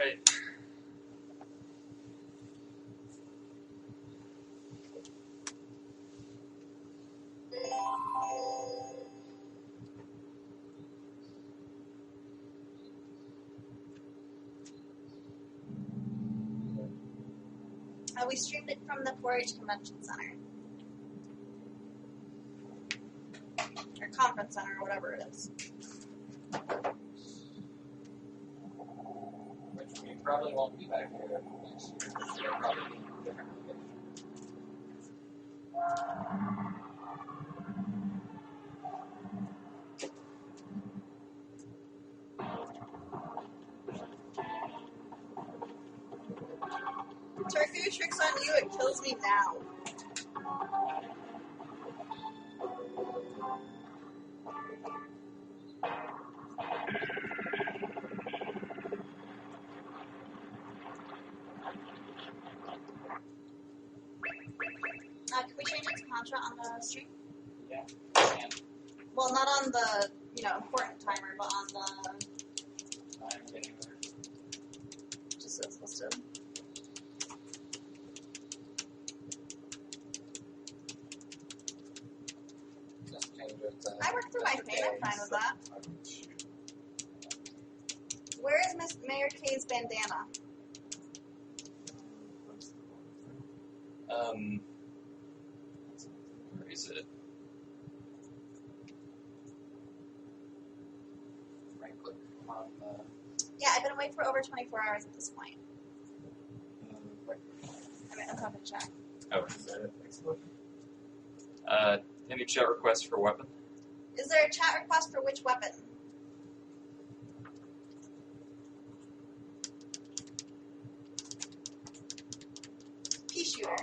Alright. We streamed it from the 4-H Convention Center. Or Conference Center, or whatever it is. Which we probably won't be back here next year. It'll probably be a different location. Turkey tricks on you, it kills me now. Can we change it to Contra on the stream? Yeah. Well, not on the, important timer, but on the, I'm getting there. just as listed. Just change it to... I worked through my thing, I'm fine with that. Where is Miss Mayor Kay's bandana? Where is it? Right click on the... Yeah, I've been awake for over 24 hours at this point. I'm going to check. Oh, is that it? Any chat requests for weapon? Is there a chat request for which weapon? Peashooter.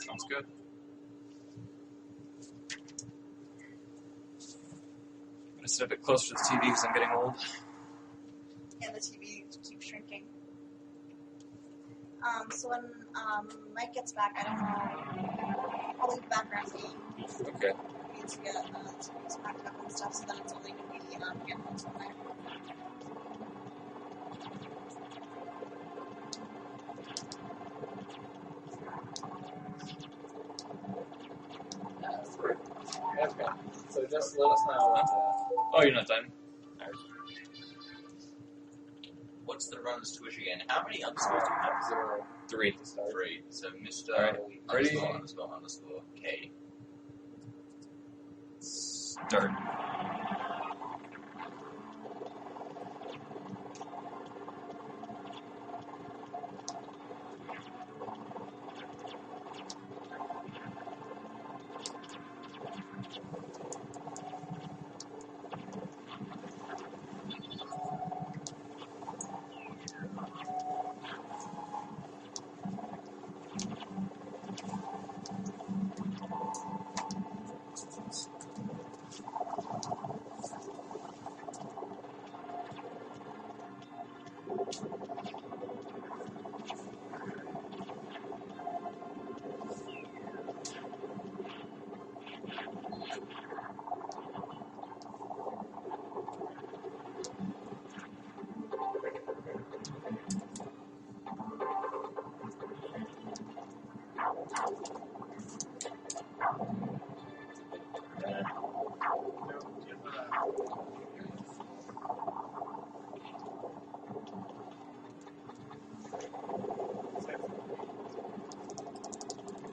Sounds good. I'm gonna sit a bit closer to the TV because I'm getting old. And the TV keeps shrinking. So when Mike gets back, I don't know. I'll leave the background game. Okay. We need to get TVs packed up and stuff, so then it's only going to be handhelds from there. Yeah, that's great. Okay. So just let us know. Oh, you're not done? Alright. What's the runs to it again? How many underscores do you have? 0, 3 to start. 3. So Mr. Alright. Ready? ___ K. Start.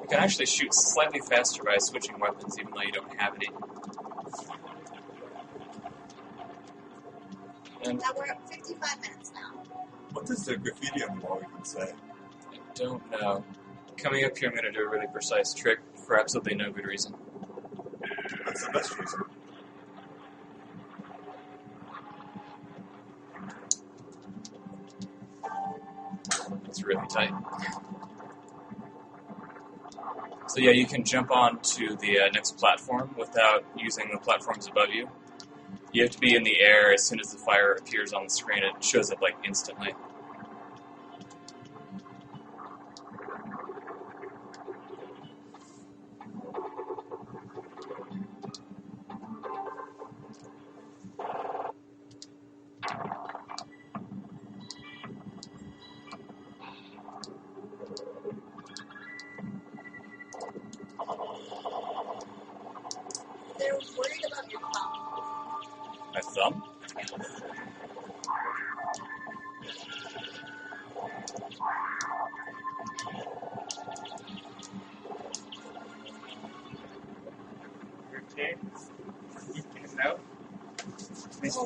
You can actually shoot slightly faster by switching weapons, even though you don't have any. And Now we're at 55 minutes now. What does the graffiti on the wall even say? I don't know. Coming up here, I'm going to do a really precise trick for absolutely no good reason. That's the best reason. It's really tight. So yeah, you can jump on to the next platform without using the platforms above you. You have to be in the air as soon as the fire appears on the screen. It shows up like instantly.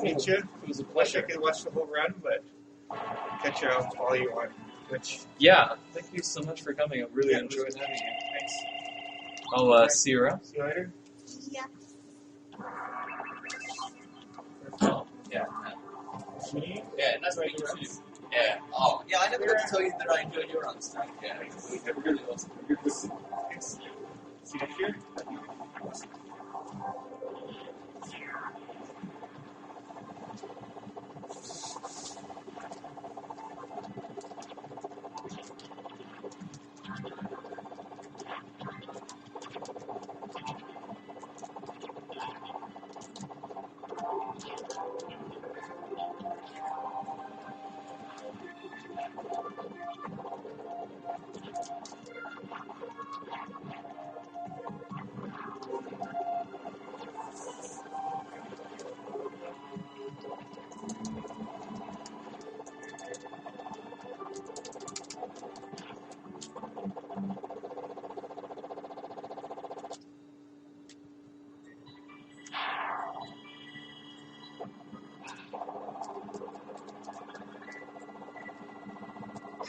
meet you. It was a Wish I pleasure. could watch the whole run, but catch you up all you want. Which, Yeah, thank you so much for coming. I really Yeah, enjoyed having you. thanks. I'll see you around. See you later. Yeah. Oh, Yeah. yeah, Nice to meet you. Yeah. Oh, yeah. I never got to tell you that I enjoyed your runs. Yeah. It really was. Thanks. See you next year.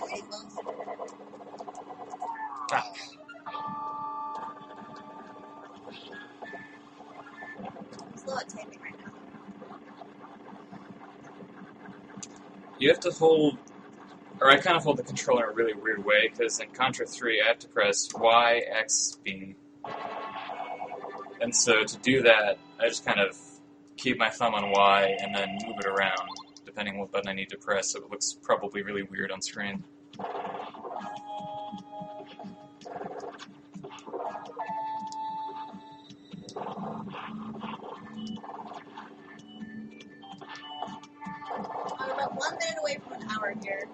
Okay, well, I'm slow at typing right now. You have to hold, or I kind of hold the controller in a really weird way, because in Contra 3 I have to press Y, X, B. And so to do that, I just kind of keep my thumb on Y and then move it around, depending on what button I need to press, so it looks probably really weird on screen. I'm about 1 minute away from an hour here.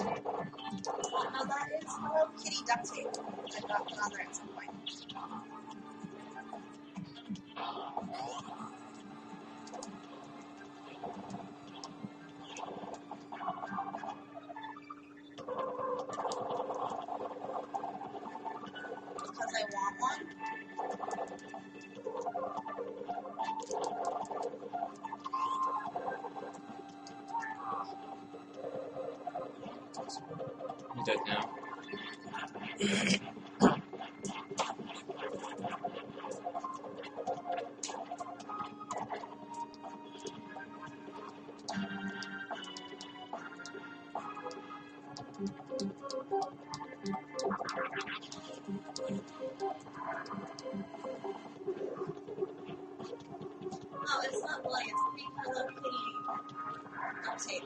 Now that is Hello Kitty duct tape, which I got put on there at some point. Because I want one. You dead now? No, it's not bullying, it's being Hello Kitty duct tape.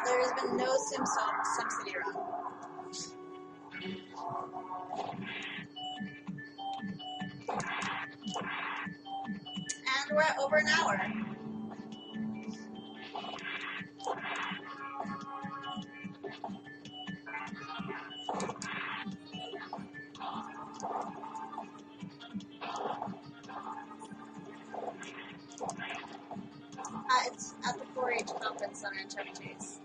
There has been no SimCity run. And we're at over an hour. It's at the 4-H conference center in Chevy Chase.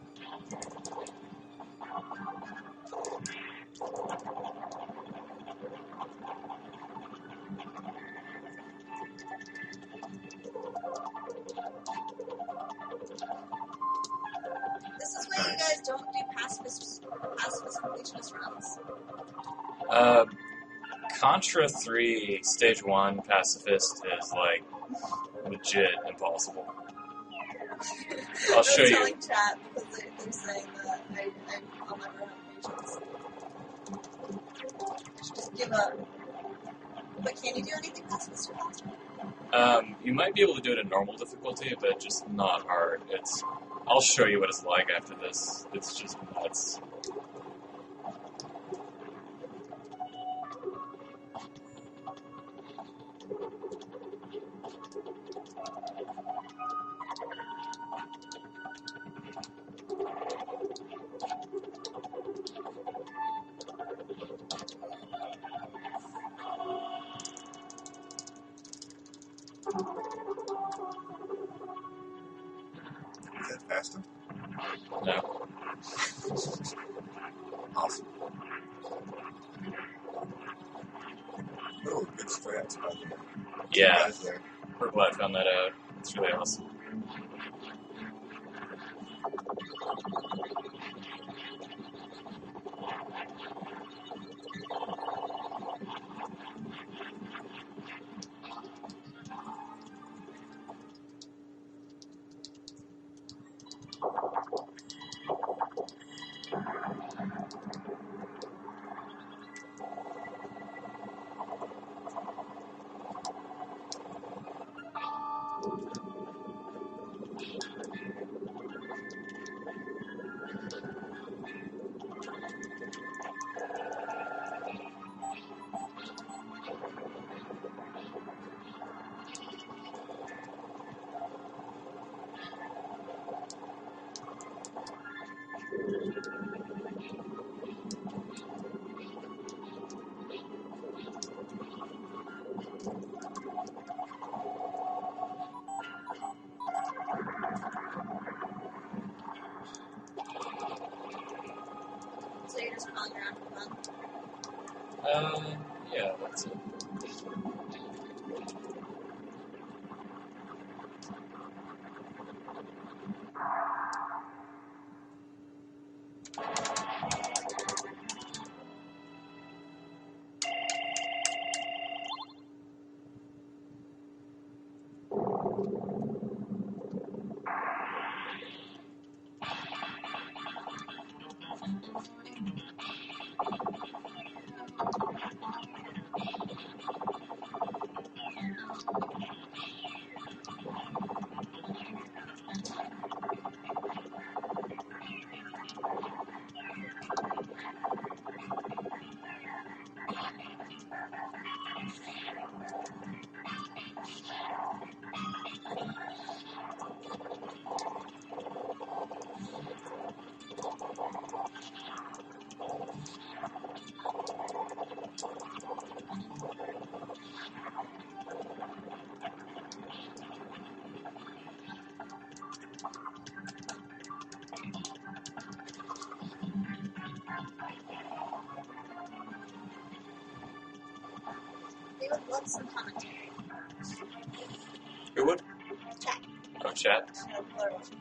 This is where you guys don't do pacifist completionist runs. Contra 3 Stage 1 Pacifist is, like, legit impossible. I'll show I was you. telling chat because they're saying that I'll never have patience. I should just give up. But can you do anything pacifist or not? You might be able to do it at normal difficulty, but just not hard. I'll show you what it's like after this. It's just nuts. Two Yeah. guys there. We're glad I found that out. It's really awesome. So you're just calling around for fun? Yeah, that's it. They would love some commentary. Who would? Chat. Oh, chat. No, people are watching.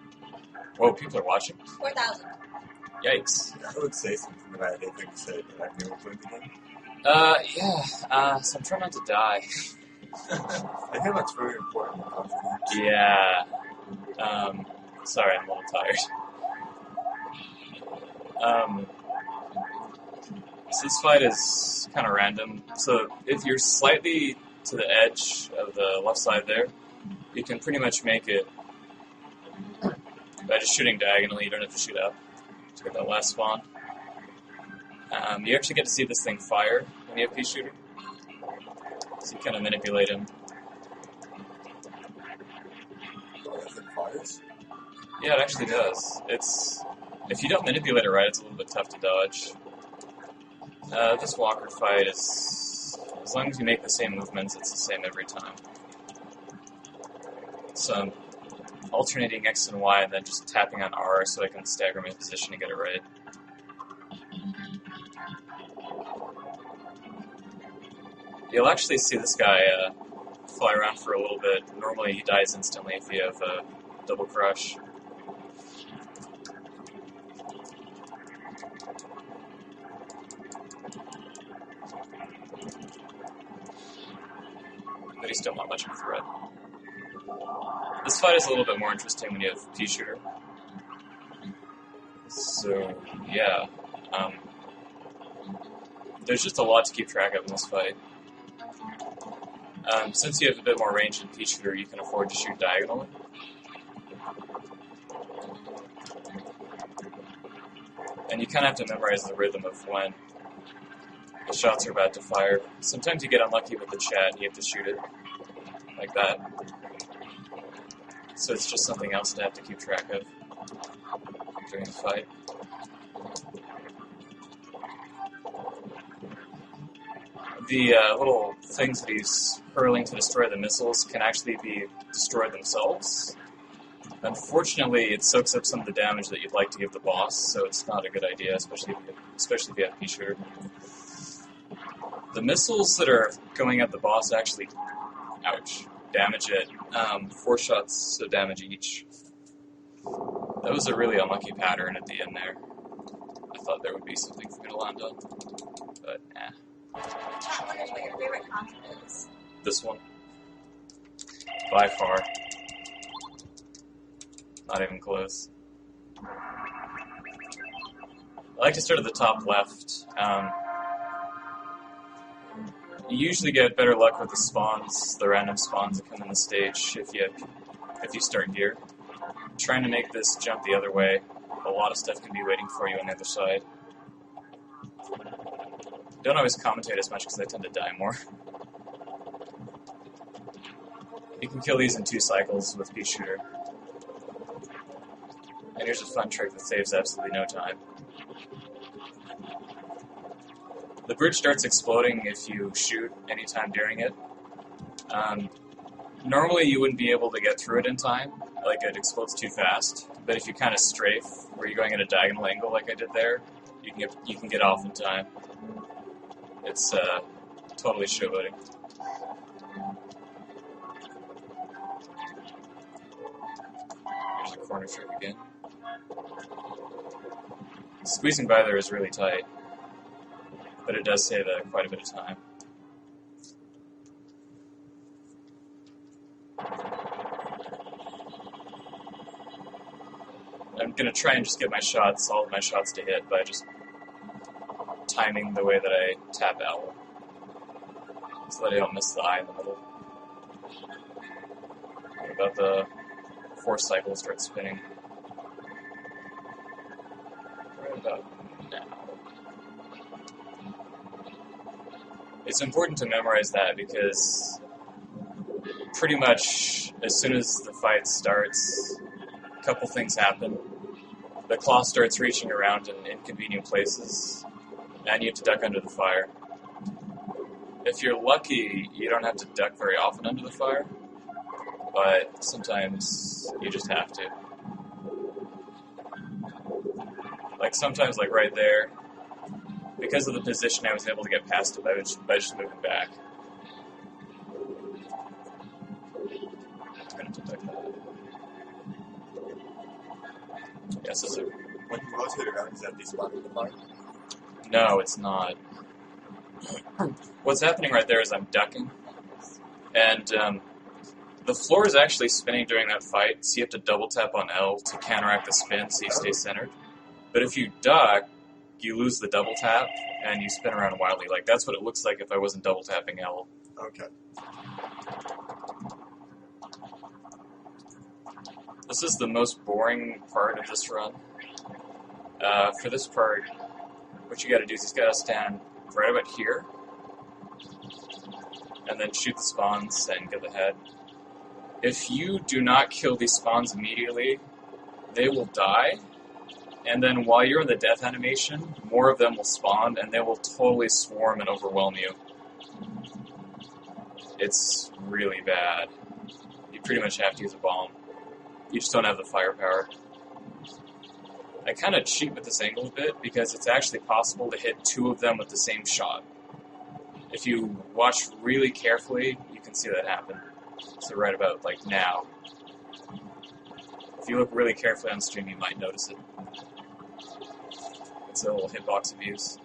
Whoa, people are watching? 4,000. Yikes. I would say something that I didn't think you said, but I knew it was again. Yeah. So I'm trying not to die. I think that's very important. Yeah. Sorry, I'm a little tired. So this fight is kind of random. So if you're slightly to the edge of the left side there, you can pretty much make it by just shooting diagonally. You don't have to shoot up to get that last spawn. You actually get to see this thing fire when you have Peashooter. So you kind of manipulate him. Oh, that thing fires? Yeah, it actually does. If you don't manipulate it right, it's a little bit tough to dodge. This walker fight is, as long as you make the same movements, it's the same every time. So I'm alternating X and Y and then just tapping on R so I can stagger my position to get it right. You'll actually see this guy fly around for a little bit. Normally he dies instantly if you have a double crush. But he's still not much of a threat. This fight is a little bit more interesting when you have Peashooter. So, yeah. There's just a lot to keep track of in this fight. Since you have a bit more range in Peashooter, you can afford to shoot diagonally. And you kind of have to memorize the rhythm of when the shots are about to fire. Sometimes you get unlucky with the chat and you have to shoot it like that. So it's just something else to have to keep track of during the fight. The little things that he's hurling to destroy the missiles can actually be destroyed themselves. Unfortunately, it soaks up some of the damage that you'd like to give the boss, so it's not a good idea, especially if you have Peashooter. The missiles that are going at the boss actually Ouch. Damage it. 4 shots of damage each. That was a really unlucky pattern at the end there. I thought there would be something for me to land on, but nah. Chat wonders what your favorite Contra is. This one. By far. Not even close. I like to start at the top left. You usually get better luck with the spawns, the random spawns that come in the stage if you start here. Trying to make this jump the other way, a lot of stuff can be waiting for you on the other side. Don't always commentate as much because I tend to die more. You can kill these in 2 cycles with Peashooter. And here's a fun trick that saves absolutely no time. The bridge starts exploding if you shoot anytime during it. Normally you wouldn't be able to get through it in time, like it explodes too fast. But if you kind of strafe, where you're going at a diagonal angle like I did there, you can get off in time. It's totally showboating. There's a corner trick again. Squeezing by there is really tight, but it does save quite a bit of time. I'm going to try and just get all of my shots to hit by just timing the way that I tap L, so that I don't miss the eye in the middle. About the 4th cycle start spinning. Right about now. It's important to memorize that because pretty much as soon as the fight starts, a couple things happen. The claw starts reaching around in inconvenient places, and you have to duck under the fire. If you're lucky, you don't have to duck very often under the fire, but sometimes you just have to. Like sometimes, like right there, because of the position, I was able to get past it by just moving back. I'm going to detect that. Yes, this is When you rotate around, is that despawning the fire? No, it's not. What's happening right there is I'm ducking, and the floor is actually spinning during that fight, so you have to double tap on L to counteract the spin so you stay centered. But if you duck, you lose the double tap, and you spin around wildly. Like, that's what it looks like if I wasn't double tapping L. Okay. This is the most boring part of this run. For this part, what you gotta do is you gotta stand right about here, and then shoot the spawns and get the head. If you do not kill these spawns immediately, they will die, and then while you're in the death animation, more of them will spawn, and they will totally swarm and overwhelm you. It's really bad. You pretty much have to use a bomb. You just don't have the firepower. I kind of cheat with this angle a bit, because it's actually possible to hit 2 of them with the same shot. If you watch really carefully, you can see that happen. So right about, like, now. If you look really carefully on stream, you might notice it. It's a little hitbox abuse.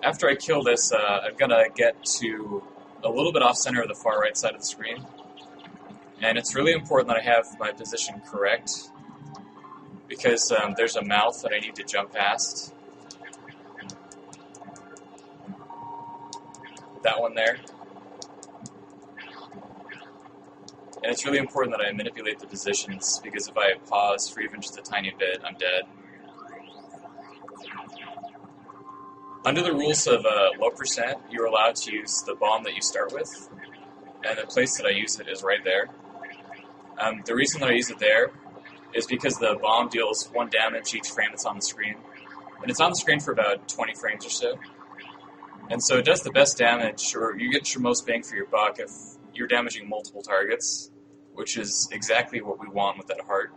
After I kill this, I'm gonna get to a little bit off center of the far right side of the screen. And it's really important that I have my position correct, because there's a mouth that I need to jump past. That one there. And it's really important that I manipulate the positions, because if I pause for even just a tiny bit, I'm dead. Under the rules of low percent, you're allowed to use the bomb that you start with, and the place that I use it is right there. The reason that I use it there is because the bomb deals 1 damage each frame that's on the screen, and it's on the screen for about 20 frames or so. And so it does the best damage, or you get your most bang for your buck if you're damaging multiple targets, which is exactly what we want with that heart.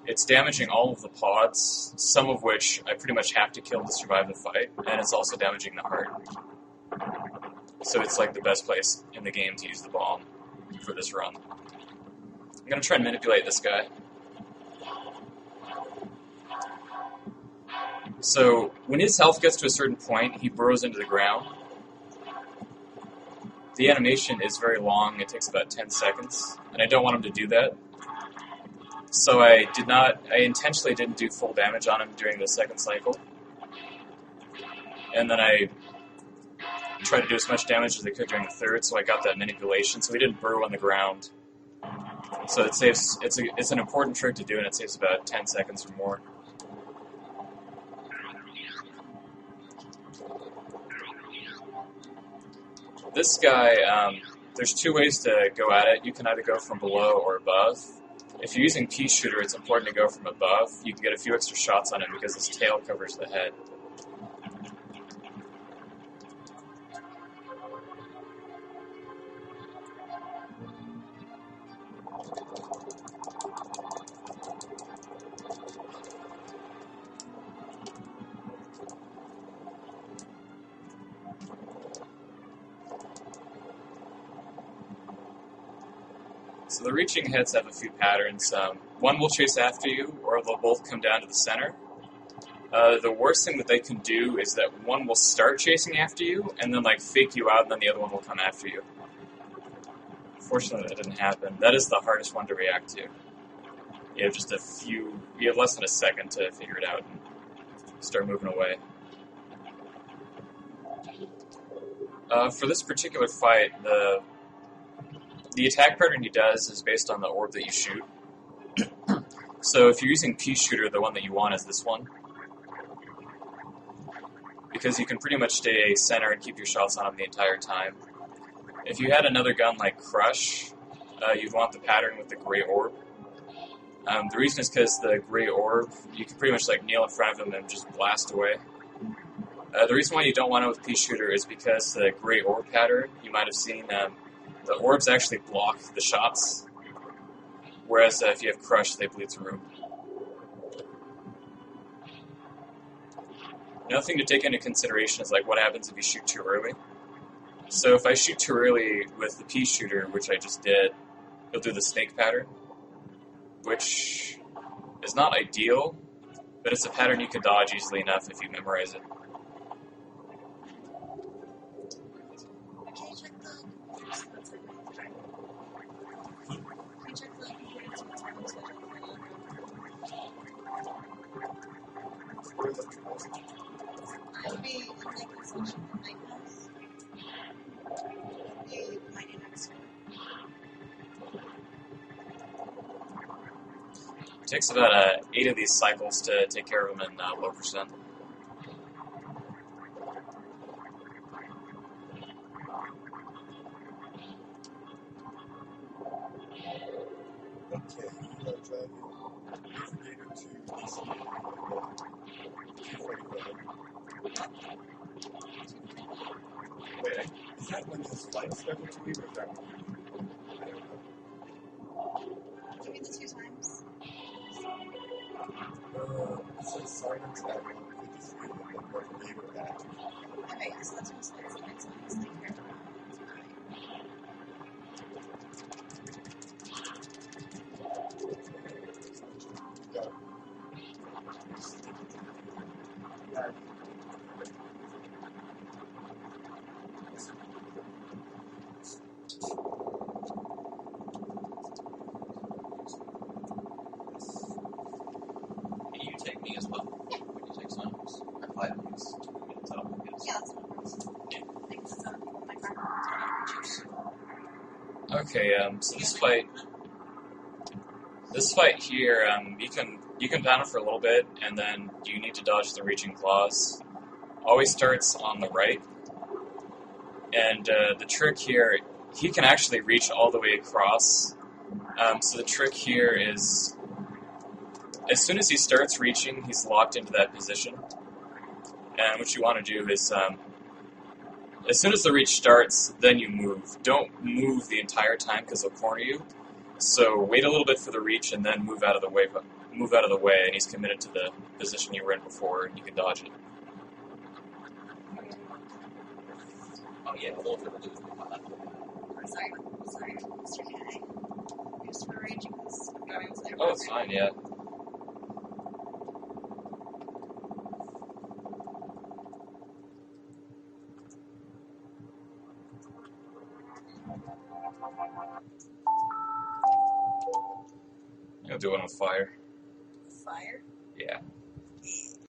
It's damaging all of the pods, some of which I pretty much have to kill to survive the fight, and it's also damaging the heart. So it's like the best place in the game to use the bomb for this run. I'm going to try and manipulate this guy. So when his health gets to a certain point, he burrows into the ground. The animation is very long, it takes about 10 seconds, and I don't want him to do that. So I intentionally didn't do full damage on him during the second cycle. And then I tried to do as much damage as I could during the third, so I got that manipulation, so he didn't burrow on the ground. So it saves, it's an important trick to do, and it saves about 10 seconds or more. This guy, there's two ways to go at it. You can either go from below or above. If you're using Peashooter, it's important to go from above. You can get a few extra shots on him because his tail covers the head. So the reaching heads have a few patterns. One will chase after you, or they'll both come down to the center. The worst thing that they can do is that one will start chasing after you, and then like fake you out, and then the other one will come after you. Fortunately, that didn't happen. That is the hardest one to react to. You have less than a second to figure it out and start moving away. For this particular fight, the attack pattern he does is based on the orb that you shoot. So if you're using Peashooter, the one that you want is this one. Because you can pretty much stay center and keep your shots on him the entire time. If you had another gun like Crush, you'd want the pattern with the gray orb. The reason is because the gray orb, you can pretty much like kneel in front of him and just blast away. The reason why you don't want it with Peashooter is because the gray orb pattern, you might have seen, the orbs actually block the shots, whereas if you have Crush, they bleed through. Another thing to take into consideration is like what happens if you shoot too early. So if I shoot too early with the Peashooter, which I just did, he'll do the snake pattern, which is not ideal, but it's a pattern you can dodge easily enough if you memorize it. I'd be in like this session in my house. Be my next one. It takes about 8 of these cycles to take care of them in low percent. Okay, Peashooter to DC. Wait, is that when his light started to leave, or is that when I don't know. Give me the 2 times. It says silence at 153, and then what gave it back. Okay, so that's what it says. It's like here. You take me as well. When you take some, or 5 minutes, 2 minutes out. Yeah, that's what it was. Thanks. So, my car. Okay, so this fight here, you can pound it for a little bit, and then you need to dodge the reaching claws. Always starts on the right, and the trick here, he can actually reach all the way across. So the trick here is, as soon as he starts reaching, he's locked into that position. And what you want to do is, as soon as the reach starts, then you move. Don't move the entire time because they'll corner you. So wait a little bit for the reach and then move out of the way. Move out of the way, and he's committed to the position you were in before, and you can dodge it. Oh yeah, full for the lose. Sorry, Mr. K. Just for raging because I'm going to Oh, it's fine, yeah. I'll do one with fire. Fire. Yeah.